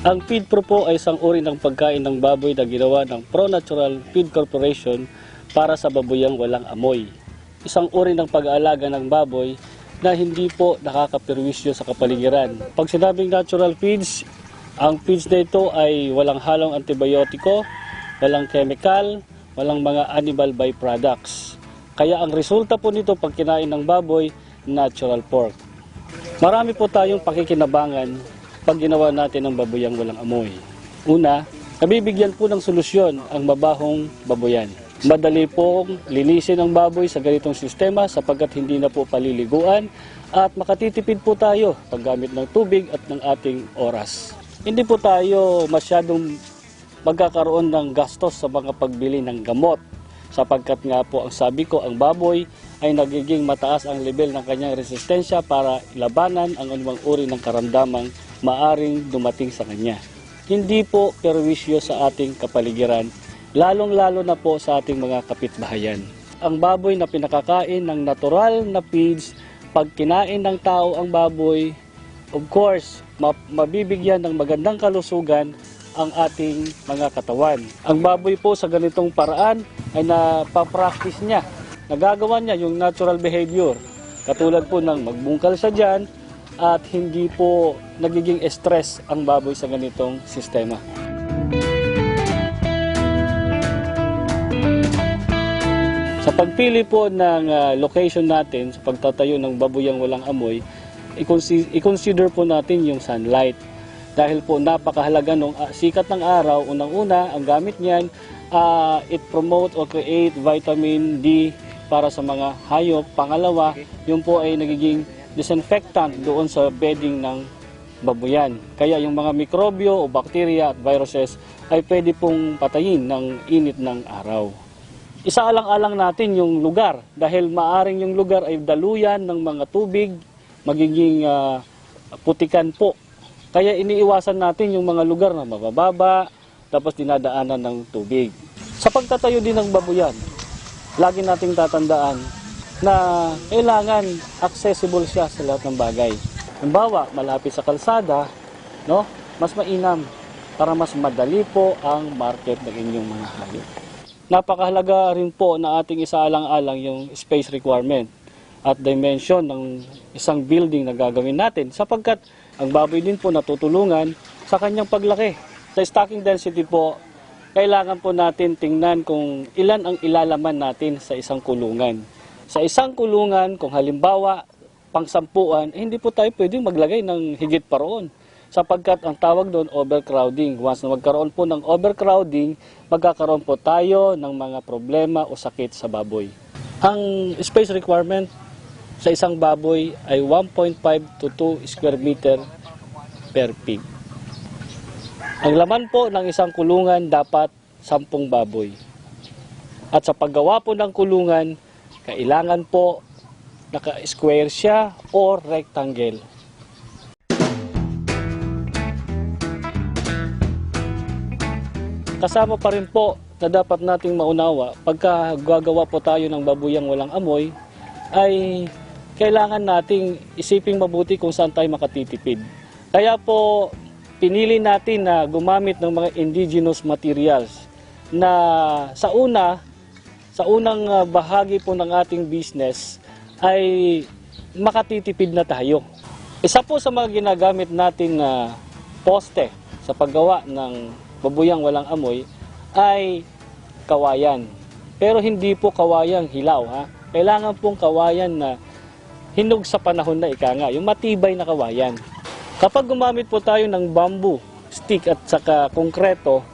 Ang FeedPro po ay isang uri ng pagkain ng baboy na ginawa ng Pro-Natural Feed Corporation para sa baboyang walang amoy. Isang uri ng pag-aalaga ng baboy na hindi po nakakapirwisyo sa kapaligiran. Pag sinabing natural feeds, ang feeds na ito ay walang halong antibiotiko, walang chemical, walang mga animal byproducts. Kaya ang resulta po nito pag kinain ng baboy, natural pork. Marami po tayong pakikinabangan pag ginawa natin ng baboyang walang amoy. Una, nabibigyan po ng solusyon ang mabahong baboyan. Madali pong linisin ang baboy sa ganitong sistema sapagkat hindi na po paliliguan at makatitipid po tayo paggamit ng tubig at ng ating oras. Hindi po tayo masyadong magkakaroon ng gastos sa mga pagbili ng gamot sapagkat nga po ang sabi ko, ang baboy ay nagiging mataas ang level ng kanyang resistensya para labanan ang anumang uri ng karamdamang maaring dumating sa kanya. Hindi po perwisyo sa ating kapaligiran, lalong-lalo na po sa ating mga kapitbahayan. Ang baboy na pinakakain ng natural na feeds, pag kinain ng tao ang baboy, of course, mabibigyan ng magandang kalusugan ang ating mga katawan. Ang baboy po sa ganitong paraan ay napapractice niya. Nagagawa niya yung natural behavior. Katulad po ng magbungkal siya dyan at hindi po nagiging stress ang baboy sa ganitong sistema. Sa pagpili po ng location natin sa pagtatayo ng baboyang walang amoy, i-consider po natin yung sunlight. Dahil po napakahalaga ng sikat ng araw, unang-una, ang gamit niyan, it promote or create vitamin D para sa mga hayop. Pangalawa, yun po ay nagiging disinfectant doon sa bedding ng baboyan. Kaya yung mga mikrobyo o bakterya at viruses ay pwede pong patayin ng init ng araw. Isaalang-alang natin yung lugar dahil maaring yung lugar ay daluyan ng mga tubig, magiging putikan po. Kaya iniiwasan natin yung mga lugar na mabababa, tapos dinadaanan ng tubig. Sa pagtatayo din ng baboyan, lagi nating tatandaan na kailangan accessible siya sa lahat ng bagay. Halimbawa, malapit sa kalsada, no? Mas mainam para mas madali po ang market ng inyong mga hayop. Napakahalaga rin po na ating isaalang-alang yung space requirement at dimension ng isang building na gagawin natin sapagkat ang baboy din po natutulungan sa kanyang paglaki. Sa stocking density po, kailangan po natin tingnan kung ilan ang ilalaman natin sa isang kulungan. Sa isang kulungan, kung halimbawa pang-sampuan, hindi po tayo pwedeng maglagay ng higit pa roon. Sapagkat ang tawag doon overcrowding. Once na magkaroon po ng overcrowding, magkakaroon po tayo ng mga problema o sakit sa baboy. Ang space requirement sa isang baboy ay 1.5 to 2 square meter per pig. Ang laman po ng isang kulungan dapat 10 baboy. At sa paggawa po ng kulungan, kailangan po naka-square siya or rectangle. Kasama pa rin po na dapat nating maunawa pagka gagawa po tayo ng baboyang walang amoy ay kailangan nating isiping mabuti kung saan tayo makatitipid. Kaya po pinili natin na gumamit ng mga indigenous materials na sa unang bahagi po ng ating business ay makatitipid na tayo. Isa po sa mga ginagamit nating poste sa paggawa ng baboyang walang amoy ay kawayan. Pero hindi po kawayang hilaw, ha? Kailangan pong kawayan na hinog sa panahon na ika nga, yung matibay na kawayan. Kapag gumamit po tayo ng bamboo stick at saka konkreto,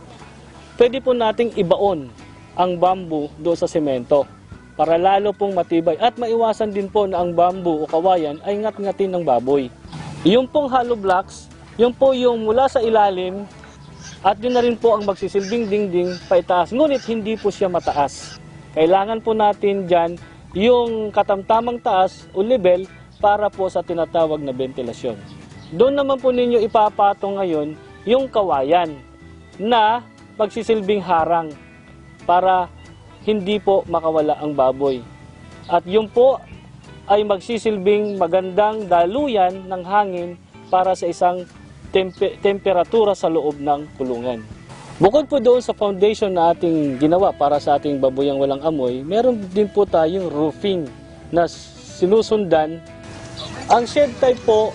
pwede po nating ibaon ang bamboo doon sa semento para lalo pong matibay at maiwasan din po na ang bamboo o kawayan ay ngat-ngatin ng baboy. Yung pong hollow blocks, yung po yung mula sa ilalim at yun na rin po ang magsisilbing dingding paitaas, ngunit hindi po siya mataas. Kailangan po natin dyan yung katamtamang taas o level para po sa tinatawag na ventilasyon. Doon naman po ninyo ipapatong ngayon yung kawayan na magsisilbing harang para hindi po makawala ang baboy. At yun po ay magsisilbing magandang daluyan ng hangin para sa isang temperatura sa loob ng kulungan. Bukod po doon sa foundation na ating ginawa para sa ating babuyang walang amoy, meron din po tayong roofing na sinusundan. Ang shed type po,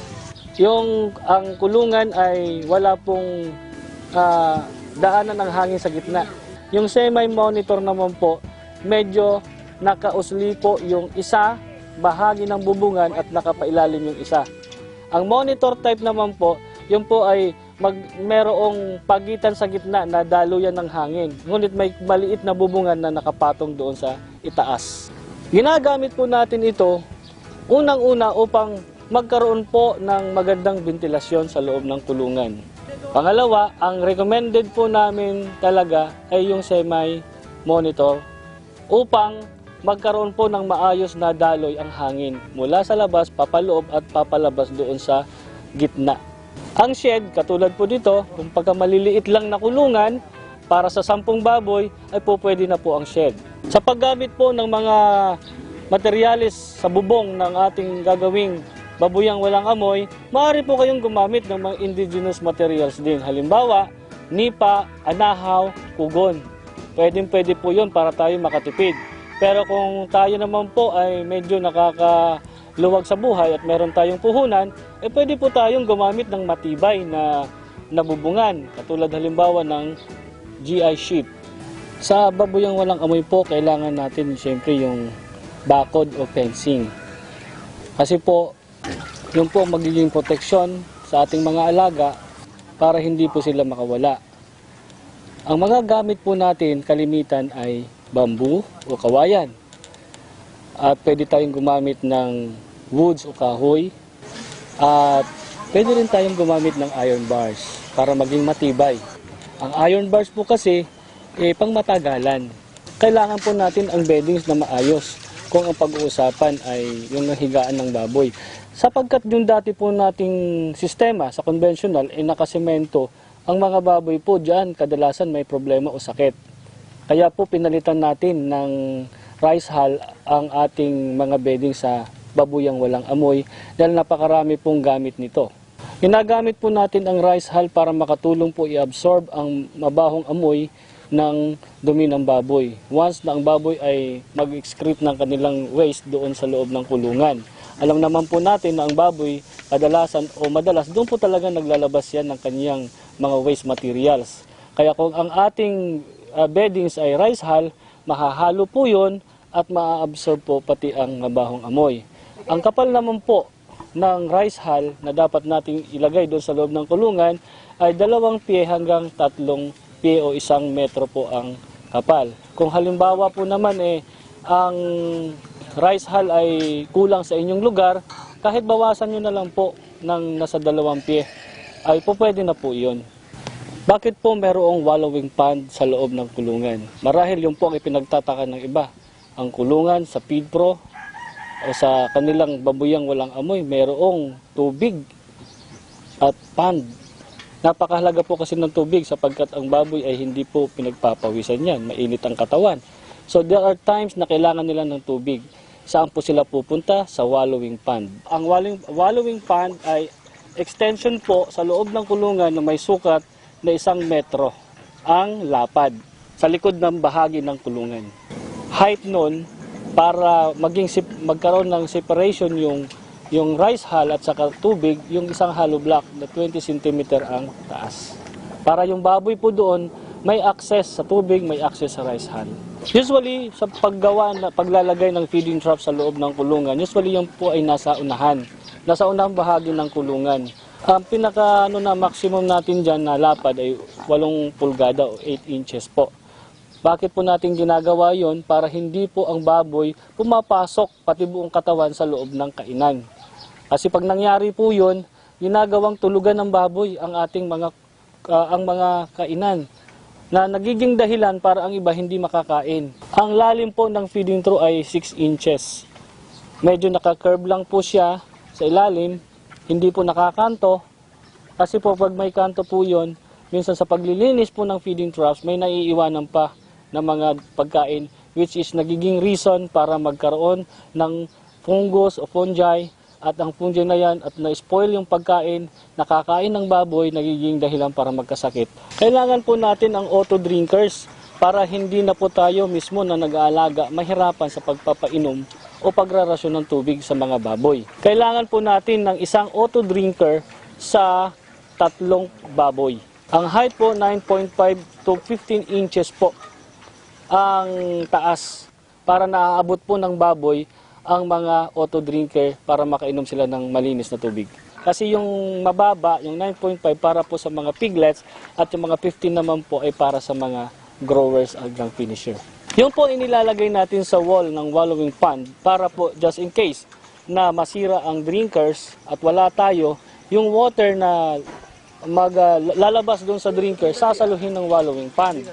ang kulungan ay wala pong daanan ng hangin sa gitna. Yung semi-monitor naman po, medyo nakausli po yung isa, bahagi ng bubungan at nakapailalim yung isa. Ang monitor type naman po, yun po ay merong pagitan sa gitna na daluyan ng hangin. Ngunit may maliit na bubungan na nakapatong doon sa itaas. Ginagamit po natin ito unang-una upang magkaroon po ng magandang ventilasyon sa loob ng kulungan. Pangalawa, ang recommended po namin talaga ay yung semi-monitor upang magkaroon po ng maayos na daloy ang hangin mula sa labas, papaloob at papalabas doon sa gitna. Ang shed, katulad po dito, kung pagka maliliit lang na kulungan, para sa 10 baboy, ay po pwede na po ang shed. Sa paggamit po ng mga materyales sa bubong ng ating gagawing babuyang walang amoy, maaari po kayong gumamit ng mga indigenous materials din. Halimbawa, nipa, anahaw, kugon. Pwede po yun para tayo makatipid. Pero kung tayo naman po ay medyo nakakaluwag sa buhay at meron tayong puhunan, pwede po tayong gumamit ng matibay na bubungan. Katulad halimbawa ng GI sheet. Sa babuyang walang amoy po, kailangan natin siyempre yung bakod o fencing. Kasi po, yun po magiging proteksyon sa ating mga alaga para hindi po sila makawala. Ang mga gamit po natin kalimitan ay bamboo o kawayan. At pwede tayong gumamit ng woods o kahoy. At pwede rin tayong gumamit ng iron bars para maging matibay. Ang iron bars po kasi pang matagalan. Kailangan po natin ang beddings na maayos kung ang pag-uusapan ay yung higaan ng baboy. Sapagkat yung dati po nating sistema sa conventional nakasemento, ang mga baboy po dyan kadalasan may problema o sakit. Kaya po pinalitan natin ng rice hull ang ating mga bedding sa babuyang walang amoy dahil napakarami pong gamit nito. Ginagamit po natin ang rice hull para makatulong po i-absorb ang mabahong amoy ng dumi ng baboy. Once na ang baboy ay mag-excrete ng kanilang waste doon sa loob ng kulungan. Alam naman po natin na ang baboy kadalasan o madalas doon po talaga naglalabas yan ng kanyang mga waste materials. Kaya kung ang ating beddings ay rice hull, mahahalo po yun at ma-absorb po pati ang mabahong amoy. Ang kapal naman po ng rice hull na dapat nating ilagay doon sa loob ng kulungan ay 2 pie hanggang 3 pie o 1 metro po ang kapal. Kung halimbawa po naman ang rice hull ay kulang sa inyong lugar, kahit bawasan nyo na lang po ng nasa 2 pie, ay po pwede na po yun. Bakit po merong wallowing pond sa loob ng kulungan? Marahil yung po ang ipinagtataka ng iba. Ang kulungan sa Feedpro o sa kanilang babuyang walang amoy, merong tubig at pond. Napakahalaga po kasi ng tubig sapagkat ang baboy ay hindi po pinagpapawisan yan. Mainit ang katawan. So there are times na kailangan nila ng tubig. Saan po sila pupunta? Sa wallowing pond. Ang wallowing pond ay extension po sa loob ng kulungan na may sukat na 1 metro ang lapad sa likod ng bahagi ng kulungan. Height nun, para magkaroon ng separation yung rice hull at saka tubig, yung isang hollow block na 20 cm ang taas. Para yung baboy po doon, may access sa tubig, may access sa rice hull. Usually, sa paglalagay ng feeding trough sa loob ng kulungan, usually yung po ay nasa unahang bahagi ng kulungan. Ang maximum natin dyan na lapad ay 8 pulgada o 8 inches po. Bakit po natin ginagawa yon? Para hindi po ang baboy pumapasok pati buong katawan sa loob ng kainan. Kasi pag nangyari po yon, ginagawang tulugan ng baboy ang ating mga kainan na nagiging dahilan para ang iba hindi makakain. Ang lalim po ng feeding trough ay 6 inches. Medyo naka-curve lang po siya sa ilalim. Hindi po nakakanto, kasi po pag may kanto po yun, minsan sa paglilinis po ng feeding troughs, may naiiwanan pa ng mga pagkain, which is nagiging reason para magkaroon ng fungus o fungi at ang fungi na yan at na-spoil yung pagkain, nakakain ng baboy, nagiging dahilan para magkasakit. Kailangan po natin ang auto drinkers para hindi na po tayo mismo na nag-aalaga mahirapan sa pagpapainom o pagrarasyon ng tubig sa mga baboy. Kailangan po natin ng isang auto drinker sa 3 baboy. Ang height po 9.5 to 15 inches po ang taas para naaabot po ng baboy ang mga auto drinker para makainom sila ng malinis na tubig. Kasi yung mababa, yung 9.5 para po sa mga piglets at yung mga 15 naman po ay para sa mga growers hanggang finisher. Yung po inilalagay natin sa wall ng wallowing pond para po just in case na masira ang drinkers at wala tayo, yung water na lalabas doon sa drinker sasaluhin ng wallowing pond.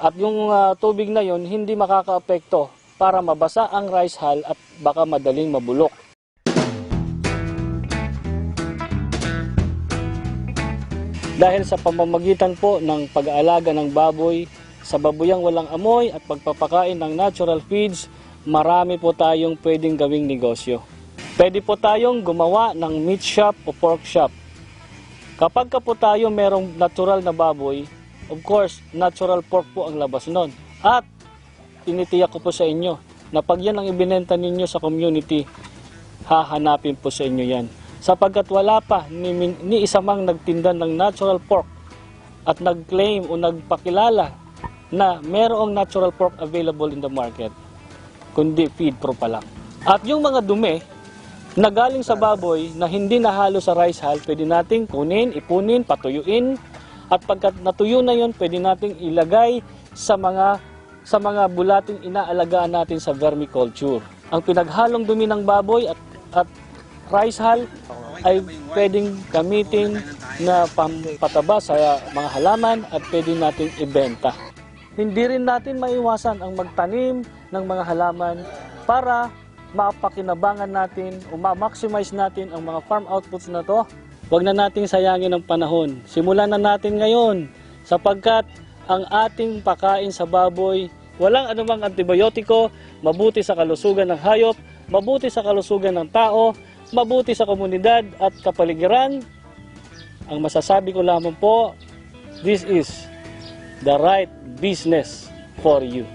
At yung tubig na yon hindi makakaapekto para mabasa ang rice hull at baka madaling mabulok. Dahil sa pamamagitan po ng pag-aalaga ng baboy, sa babuyang walang amoy at pagpapakain ng natural feeds, marami po tayong pwedeng gawing negosyo. Pwede po tayong gumawa ng meat shop o pork shop. Kapag po tayo merong natural na baboy, of course, natural pork po ang labas nun. At tinitiyak ko po sa inyo na pag yan ang ibinenta ninyo sa community, hahanapin po sa inyo yan. Sapagkat wala pa ni isa mang nagtinda ng natural pork at nag-claim o nagpakilala na merong natural pork available in the market, kundi feed pro pa lang. At yung mga dumi na galing sa baboy na hindi nahalo sa rice hull, pwede nating kunin, ipunin, patuyuin, at pagkat natuyo na yun, pwede nating ilagay sa mga bulating inaalagaan natin sa vermiculture. Ang pinaghalong dumi ng baboy at rice hull ay pwedeng gamitin na pampataba sa mga halaman at pwede natin ibenta. Hindi rin natin maiwasan ang magtanim ng mga halaman para mapakinabangan natin o ma-maximize natin ang mga farm outputs na to. Huwag na nating sayangin ang panahon. Simulan na natin ngayon sapagkat ang ating pakain sa baboy, walang anumang antibiotiko, mabuti sa kalusugan ng hayop, mabuti sa kalusugan ng tao, mabuti sa komunidad at kapaligiran. Ang masasabi ko lamang po, this is the right business for you.